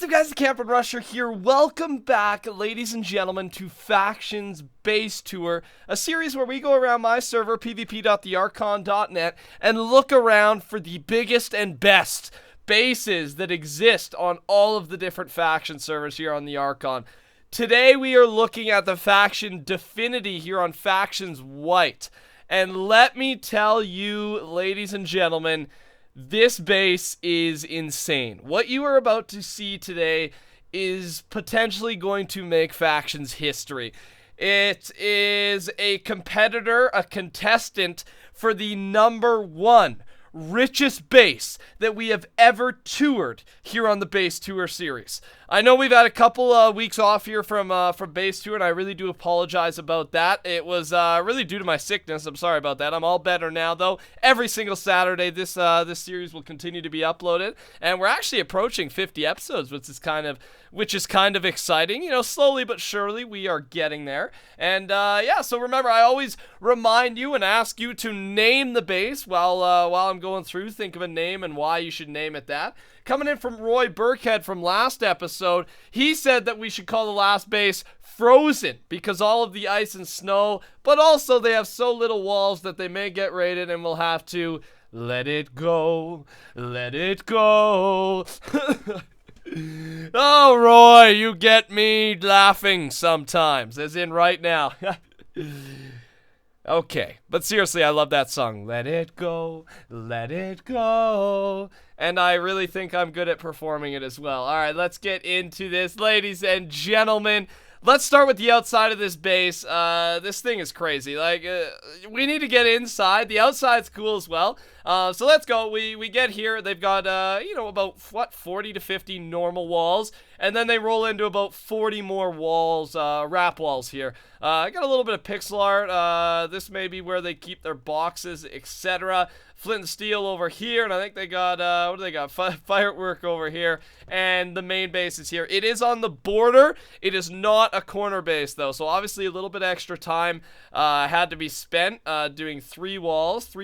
What's up, guys? TheCampingRusher here. Welcome back, ladies and gentlemen, to Factions Base Tour, a series where we go around my server, pvp.thearchon.net, and look around for the biggest and best bases that exist on all of the different faction servers here on the Archon. Today, we are looking at the faction Definity here on Factions White. And let me tell you, ladies and gentlemen, this base is insane. What you are about to see today is potentially going to make Factions history. It is a competitor, a contestant for the #1 richest base that we have ever toured here on the Base Tour series. I know we've had a couple weeks off here from Base Tour, and I really do apologize about that. It was really due to my sickness. I'm sorry about that. I'm all better now, though. Every single Saturday, this series will continue to be uploaded, and we're actually approaching 50 episodes, which is kind of exciting. You know, slowly but surely we are getting there. And yeah, so remember, I always remind you and ask you to name the base while I'm going through. Think of a name and why you should name it that. Coming in from Roy Burkhead from last episode, he said that we should call the last base Frozen because all of the ice and snow, but also they have so little walls that they may get raided and we'll have to let it go, let it go. Oh, Roy, you get me laughing sometimes, as in right now. Okay, but seriously, I love that song. Let it go, let it go. And I really think I'm good at performing it as well. All right, let's get into this, ladies and gentlemen. Let's start with the outside of this base. This thing is crazy. Like, we need to get inside. The outside's cool as well. So let's go. We get here. They've got, you know, about, what, 40 to 50 normal walls. And then they roll into about 40 more walls, wrap walls here. I got a little bit of pixel art. This may be where they keep their boxes, etc. Flint and steel over here, and I think they got, what do they got? Firework over here, and the main base is here. It is on the border. It is not a corner base, though, so obviously a little bit extra time had to be spent doing 3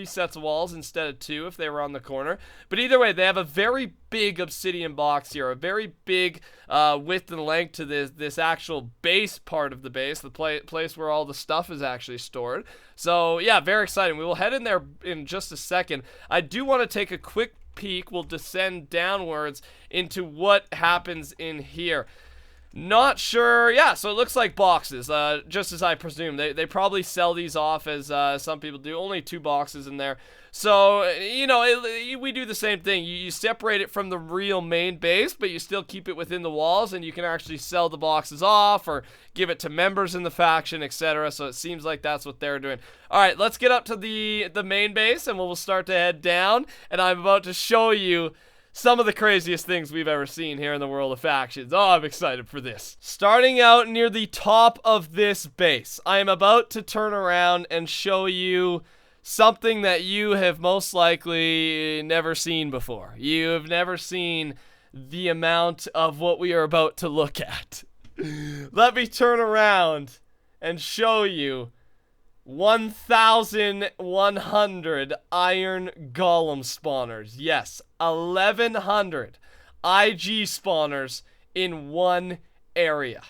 sets of walls instead of 2 if they were on the corner. But either way, they have a very big obsidian box here, a very big width and length to this actual base part of the base, the place where all the stuff is actually stored. So yeah, very exciting. We will head in there in just a second. I do want to take a quick peek. We'll descend downwards into what happens in here. Not sure. Yeah, so it looks like boxes, just as I presume. They probably sell these off as some people do. Only 2 boxes in there. So, you know, we do the same thing. You separate it from the real main base, but you still keep it within the walls, and you can actually sell the boxes off or give it to members in the faction, etc. So it seems like that's what they're doing. All right, let's get up to the main base, and we'll start to head down, and I'm about to show you some of the craziest things we've ever seen here in the world of factions. Oh, I'm excited for this. Starting out near the top of this base, I am about to turn around and show you something that you have most likely never seen before. You have never seen the amount of what we are about to look at. Let me turn around and show you 1,100 iron golem spawners. Yes, 1,100 IG spawners in one area.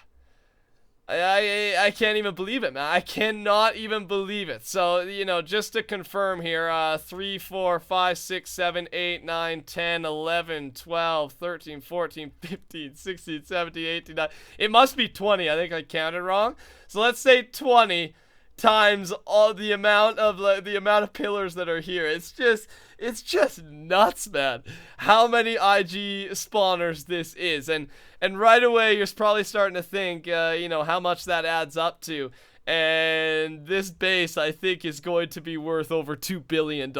I can't even believe it, man. I cannot even believe it. So, you know, just to confirm here, 3, 4, 5, 6, 7, 8, 9, 10, 11, 12, 13, 14, 15, 16, 17, 18, 19. It must be 20. I think I counted wrong. So let's say 20 times all the amount of pillars that are here. It's just nuts, man, how many IG spawners this is. And right away you're probably starting to think, you know, how much that adds up to. And this base, I think, is going to be worth over $2 billion,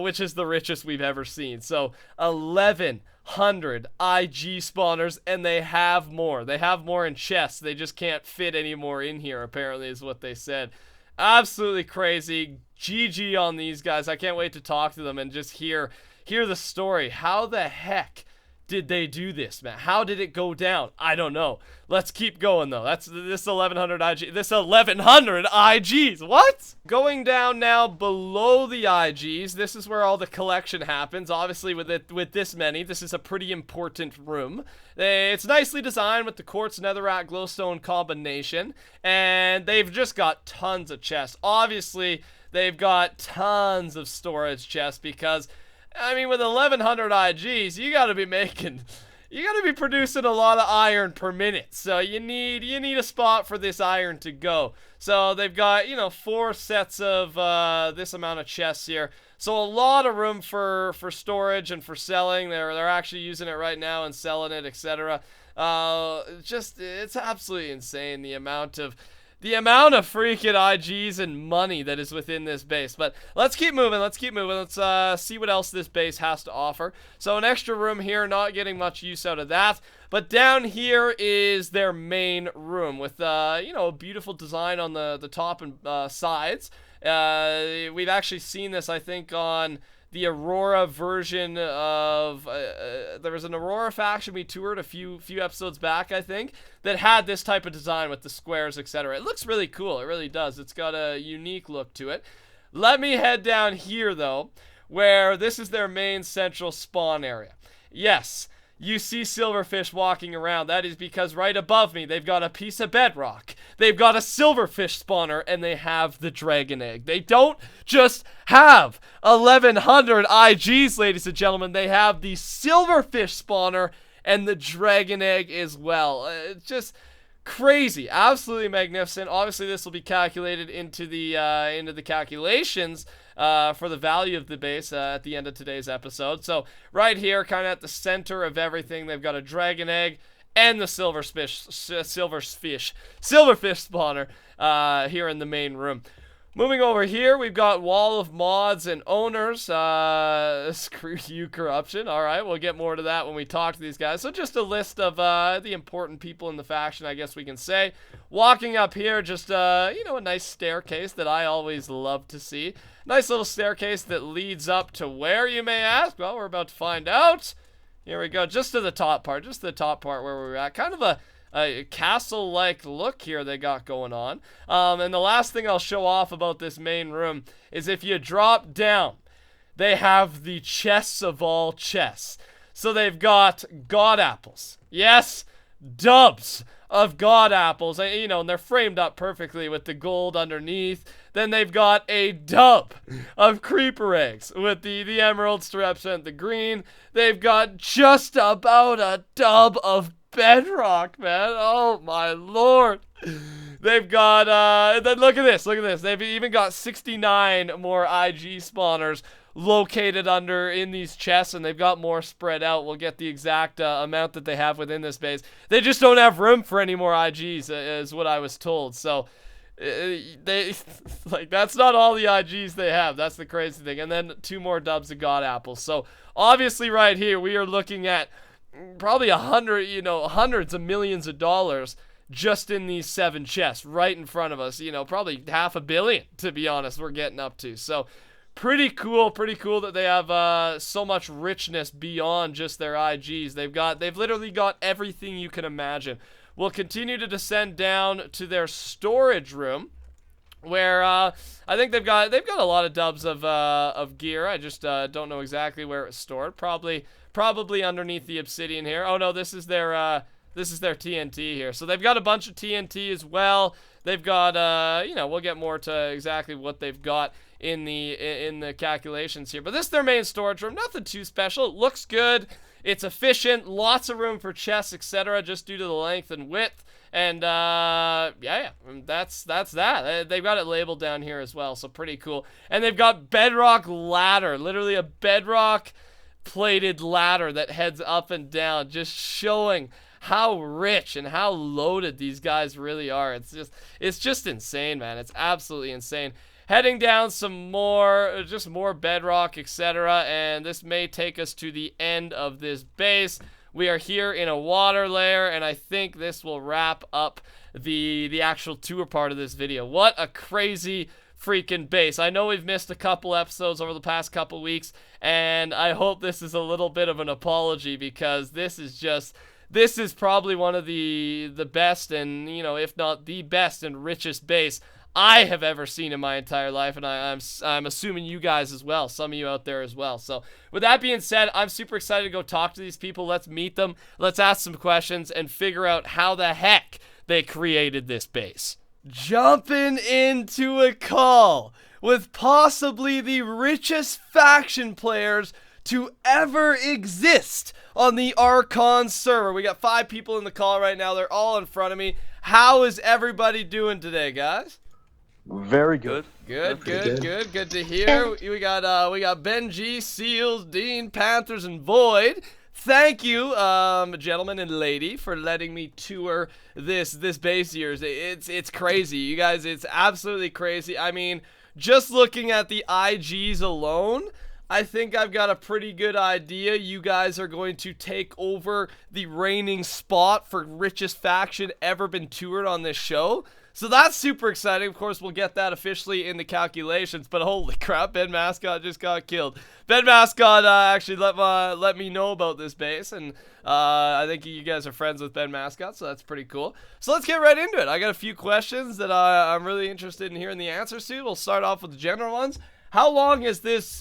which is the richest we've ever seen. So 1,100 IG spawners, and they have more. They have more in chests. They just can't fit any more in here, apparently, is what they said. Absolutely crazy. GG on these guys. I can't wait to talk to them and just hear the story. How the heck did they do this, man? How did it go down? I don't know. Let's keep going, though. That's this 1100 IG. This 1100 IGs. What? Going down now below the IGs. This is where all the collection happens. Obviously, with this many, this is a pretty important room. It's nicely designed with the quartz netherrack glowstone combination, and they've just got tons of chests. Obviously, they've got tons of storage chests because, I mean, with 1100 IGs, you gotta be producing a lot of iron per minute. So you need a spot for this iron to go. So they've got, 4 sets of this amount of chests here. So a lot of room for storage and for selling. They're actually using it right now and selling it, etc. It's absolutely insane the amount of freaking IGs and money that is within this base. But let's keep moving. Let's see what else this base has to offer. So an extra room here, not getting much use out of that. But down here is their main room with, a beautiful design on the top and sides. We've actually seen this, I think, on the Aurora version of there was an Aurora faction we toured a few episodes back, I think, that had this type of design with the squares, etc. It looks really cool. It really does. It's got a unique look to it. Let me head down here, though, where this is their main central spawn area. Yes, you see silverfish walking around. That is because right above me, they've got a piece of bedrock. They've got a silverfish spawner, and they have the dragon egg. They don't just have 1100 IGs, ladies and gentlemen. They have the silverfish spawner and the dragon egg as well. It's just crazy, absolutely magnificent. Obviously, this will be calculated into the calculations for the value of the base at the end of today's episode. So right here, kind of at the center of everything, they've got a dragon egg and the silverfish spawner here in the main room. Moving over here, we've got Wall of Mods and Owners. Screw you, Corruption. All right, we'll get more to that when we talk to these guys. So just a list of the important people in the faction, I guess we can say. Walking up here, just, a nice staircase that I always love to see. Nice little staircase that leads up to where, you may ask? Well, we're about to find out. Here we go, just to the top part where we're at. Kind of a castle-like look here they got going on. And the last thing I'll show off about this main room is if you drop down, they have the chests of all chests. So they've got god apples. Yes, dubs of god apples. And they're framed up perfectly with the gold underneath. Then they've got a dub of creeper eggs with the emeralds to represent the green. They've got just about a dub of bedrock, man. Oh my lord. They've got then look at this. They've even got 69 more IG spawners located in these chests, and they've got more spread out. We'll get the exact amount that they have within this base. They just don't have room for any more IGs, is what I was told. So that's not all the IGs they have. That's the crazy thing. And then 2 more dubs of god apples. So obviously right here we are looking at probably hundreds of millions of dollars just in these 7 chests right in front of us. Probably $500 million, to be honest, we're getting up to. So pretty cool that they have so much richness beyond just their IGs. They've literally got everything you can imagine. We'll continue to descend down to their storage room, where I think they've got a lot of dubs of gear. I just don't know exactly where it's stored. Probably underneath the obsidian here. Oh no, this is their TNT here. So they've got a bunch of TNT as well. They've got we'll get more to exactly what they've got in the calculations here. But this is their main storage room. Nothing too special. It looks good. It's efficient. Lots of room for chests, etc. just due to the length and width. And that's that. They've got it labeled down here as well, so pretty cool. And they've got bedrock ladder, literally a bedrock plated ladder that heads up and down, just showing how rich and how loaded these guys really are. It's just insane, man. It's absolutely insane. Heading down some more, just more bedrock, etc. And this may take us to the end of this base. We are here in a water layer, and I think this will wrap up the actual tour part of this video. What a crazy freaking base. I know we've missed a couple episodes over the past couple weeks, and I hope this is a little bit of an apology, because this is probably one of the best, and if not the best and richest base I have ever seen in my entire life, and I'm assuming you guys as well, some of you out there as well. So with that being said, I'm super excited to go talk to these people. Let's meet them, let's ask some questions, and figure out how the heck they created this base. Jumping into a call with possibly the richest faction players to ever exist on the TheArchon server. We got 5 people in the call right now. They're all in front of me. How is everybody doing today, guys? Very good. Good to hear. We got Benji, Seals, Dean, Panthers, and Void. Thank you, gentlemen and lady, for letting me tour this base of yours. It's crazy, you guys. It's absolutely crazy. I mean, just looking at the IGs alone, I think I've got a pretty good idea. You guys are going to take over the reigning spot for richest faction ever been toured on this show. So that's super exciting. Of course, we'll get that officially in the calculations, but holy crap, Ben Mascot just got killed. Ben Mascot actually let me know about this base, and I think you guys are friends with Ben Mascot, so that's pretty cool. So let's get right into it. I got a few questions that I'm really interested in hearing the answers to. We'll start off with the general ones. How long has this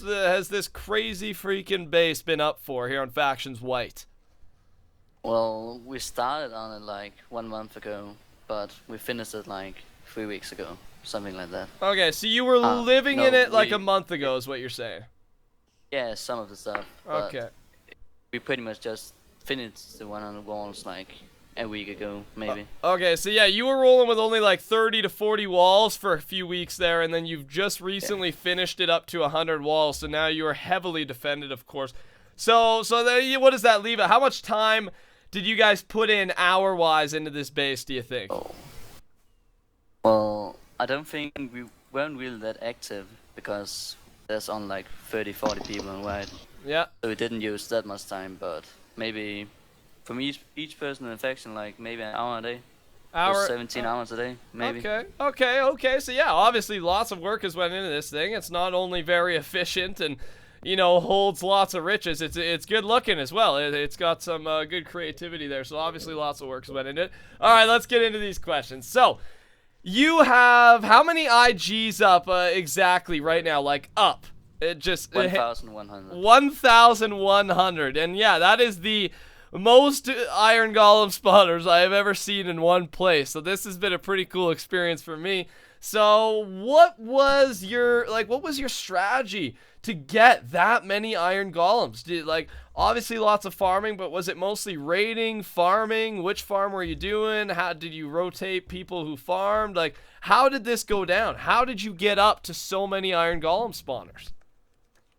crazy freaking base been up for here on Factions White? Well, we started on it like 1 month ago, but we finished it like 3 weeks ago, something like that. Okay, so you were living in it like a month ago is what you're saying? Yeah, some of the stuff. Okay. We pretty much just finished the 100 walls like a week ago, maybe. Okay, so yeah, you were rolling with only like 30 to 40 walls for a few weeks there, and then you've just recently finished it up to 100 walls, so now you are heavily defended, of course. So then, what does that leave it? How much time did you guys put in hour-wise into this base, do you think? Oh. Well, I don't think we weren't really that active, because there's on like 30-40 people on White. Yeah. So we didn't use that much time, but maybe from each person in the faction, like maybe an hour a day. Or 17 hours a day, maybe. Okay. So yeah, obviously lots of work has went into this thing. It's not only very efficient and holds lots of riches. It's good looking as well. It's got some good creativity there. So obviously lots of work has went into it. All right, let's get into these questions. So you have how many IGs up exactly right now? Like up? It just 1,100. 1,100, and yeah, that is the most Iron Golem spawners I have ever seen in one place. So this has been a pretty cool experience for me. So what was your strategy to get that many Iron Golems? Obviously lots of farming, but was it mostly raiding, farming? Which farm were you doing? How did you rotate people who farmed? Like, how did this go down? How did you get up to so many Iron Golem spawners?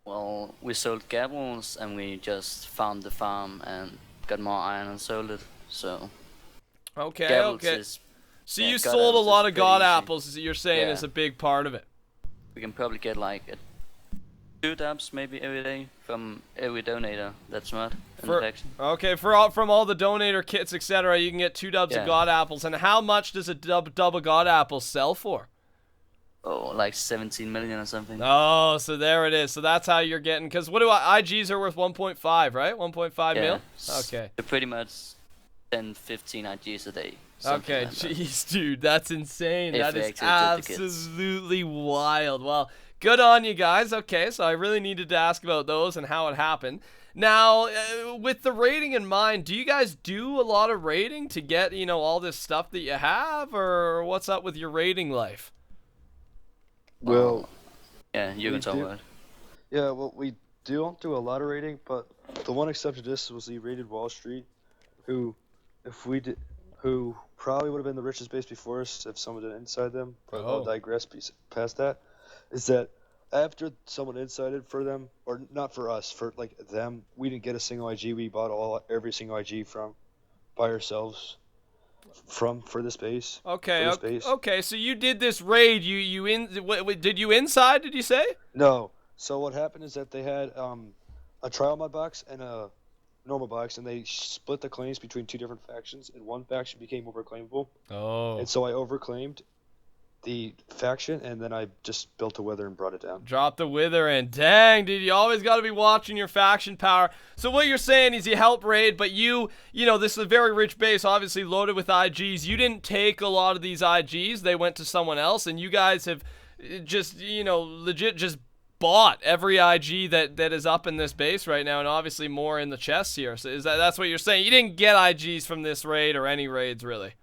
Well, we sold gables and we just farmed the farm and got more iron and sold it. So okay. So you sold a lot of god apples, you're saying, is a big part of it. We can probably get like 2 dubs maybe every day from every donator that's smart in the faction. Okay, from all the donator kits, etc., you can get 2 dubs of god apples. And how much does a dub of god apples sell for? Oh, like 17 million or something. Oh, so there it is. So that's how you're getting, because what do IGs are worth 1.5, right? 1.5 mil? Okay. They're pretty much 10, 15 IGs a day. Okay, jeez, dude, that's insane. That is absolutely wild. Well, good on you guys. Okay, so I really needed to ask about those and how it happened. Now, with the raiding in mind, do you guys do a lot of raiding to get, all this stuff that you have, or what's up with your raiding life? Well, yeah, you can talk about it. Yeah, well, we don't do a lot of raiding, but the one exception to this was the raided Wall Street, who probably would have been the richest base before us if someone did inside them, but I'll digress past that, is that after someone insided for them, or not for us, for like them, we didn't get a single IG. We bought every single IG by ourselves for this base. Okay, so you did this raid. Did you inside, did you say? No. So what happened is that they had a trial mod box and a normal box, and they split the claims between 2 different factions, and one faction became overclaimable. Oh. And so I overclaimed the faction, and then I just built a wither and brought it down. Drop the wither in. Dang, dude, you always got to be watching your faction power. So what you're saying is you help raid, but you know, this is a very rich base, obviously loaded with IGs. You didn't take a lot of these IGs. They went to someone else, and you guys have just, you know, legit just bought every IG that is up in this base right now, and obviously more in the chests here. So that's what you're saying? You didn't get IGs from this raid or any raids, really?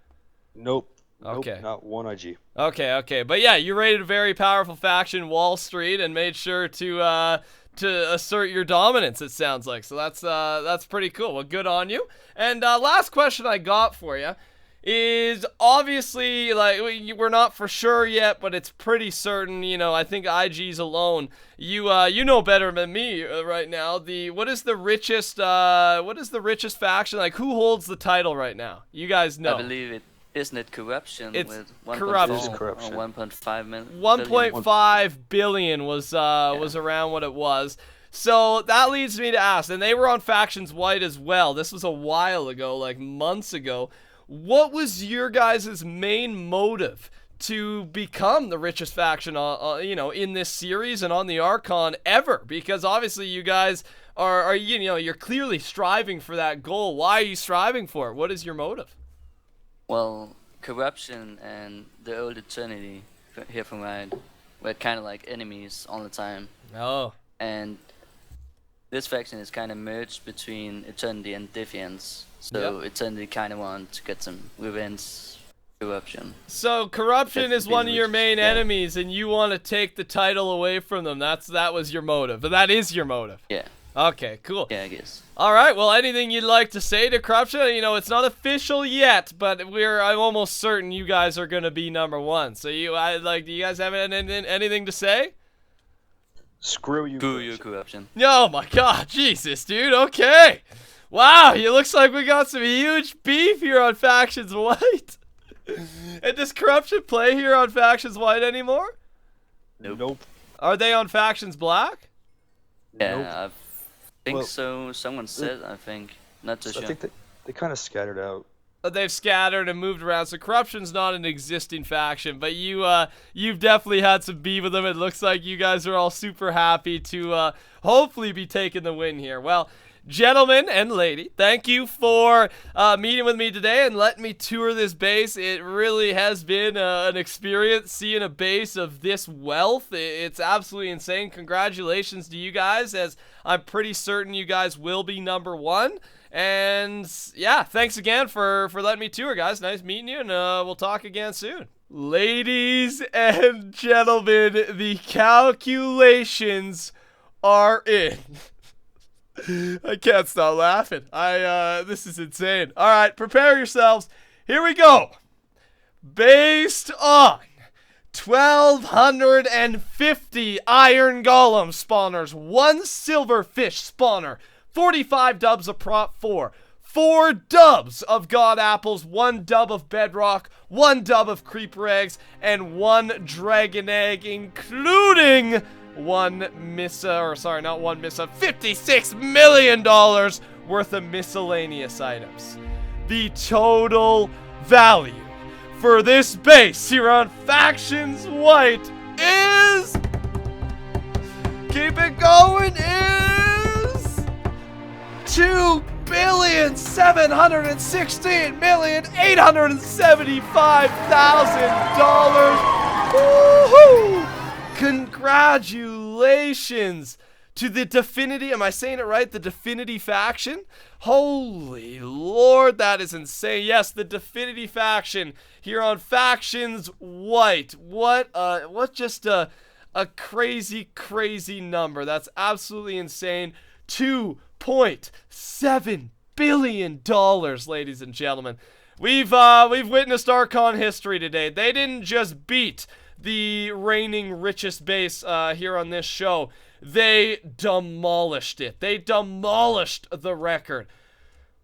Nope. Okay. Nope, not one IG. Okay. But yeah, you raided a very powerful faction, Wall Street, and made sure to assert your dominance, it sounds like. So that's pretty cool. Well, good on you. And last question I got for you is, obviously, like, we're not for sure yet, but it's pretty certain, you know, I think IGs alone, you know better than me right now. What is the richest faction? Like, who holds the title right now? You guys know. I believe it. Isn't it corruption? It's with corruption. 1.4 or 1.5 million? 1.5 billion was around what it was. So that leads me to ask, and they were on Factions White as well. This was a while ago, like months ago. What was your guys' main motive to become the richest faction, you know, in this series and on the Archon ever? Because obviously you guys are, you know, you're clearly striving for that goal. Why are you striving for it? What is your motive? Well, corruption and the old Eternity here from Riot were kind of like enemies all the time. Oh. And this faction is kind of merged between Eternity and Defiance. So Yep. Eternity kind of want to get some revenge. Corruption. So corruption That's is one of your rich, main yeah. enemies, and you want to take the title away from them. That was your motive. But that is your motive. Yeah. Okay, cool. Yeah, I guess. All right. Well, anything you'd like to say to corruption? You know, it's not official yet, but I'm almost certain you guys are gonna be #1. So do you guys have anything to say? Screw you. Screw you, corruption. Oh my God, Jesus, dude. Okay. Wow, it looks like we got some huge beef here on Factions White. And does corruption play here on Factions White anymore? Nope. Are they on Factions Black? Yeah, Nope. I think Well, so. Someone said, I think. Not too I sure. think they kind of scattered out. They've scattered and moved around, so corruption's not an existing faction, but you've definitely had some beef with them. It looks like you guys are all super happy to hopefully be taking the win here. Well, gentlemen and lady, thank you for meeting with me today and letting me tour this base. It really has been an experience seeing a base of this wealth. It's absolutely insane. Congratulations to you guys, as I'm pretty certain you guys will be #1. And yeah, thanks again for letting me tour, guys. Nice meeting you, and we'll talk again soon. Ladies and gentlemen, the calculations are in. I can't stop laughing. This is insane. All right, prepare yourselves. Here we go. Based on 1,250 iron golem spawners, 1 silverfish spawner, 45 dubs of prop 4, 4 dubs of god apples, 1 dub of bedrock, 1 dub of creeper eggs, and 1 dragon egg, including $56 million worth of miscellaneous items. The total value for this base here on Factions White is, keep it going, is $2,716,875,000. Woohoo! Congratulations to the Definity, am I saying it right? The Definity faction? Holy Lord, that is insane. Yes, the Definity faction here on Factions White. What just a crazy, crazy number. That's absolutely insane. $2.7 billion, ladies and gentlemen. We've witnessed Archon history today. They didn't just beat the reigning richest base here on this show. They demolished it. They demolished the record.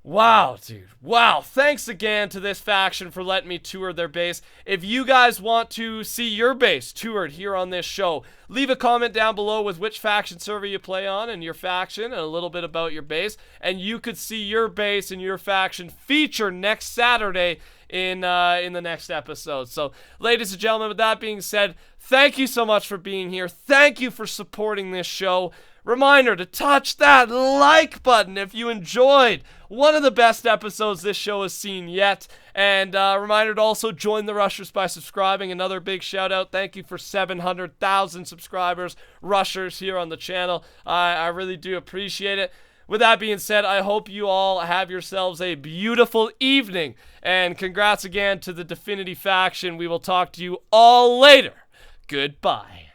Wow, dude. Wow. Thanks again to this faction for letting me tour their base. If you guys want to see your base toured here on this show, leave a comment down below with which faction server you play on and your faction and a little bit about your base. And you could see your base and your faction featured next Saturday in the next episode. So, ladies and gentlemen, with that being said, thank you so much for being here. Thank you for supporting this show. Reminder to touch that like button if you enjoyed one of the best episodes this show has seen yet. And reminder to also join the Rushers by subscribing. Another big shout out. Thank you for 700,000 subscribers, Rushers, here on the channel. I really do appreciate it. With that being said, I hope you all have yourselves a beautiful evening. And congrats again to the Definity faction. We will talk to you all later. Goodbye.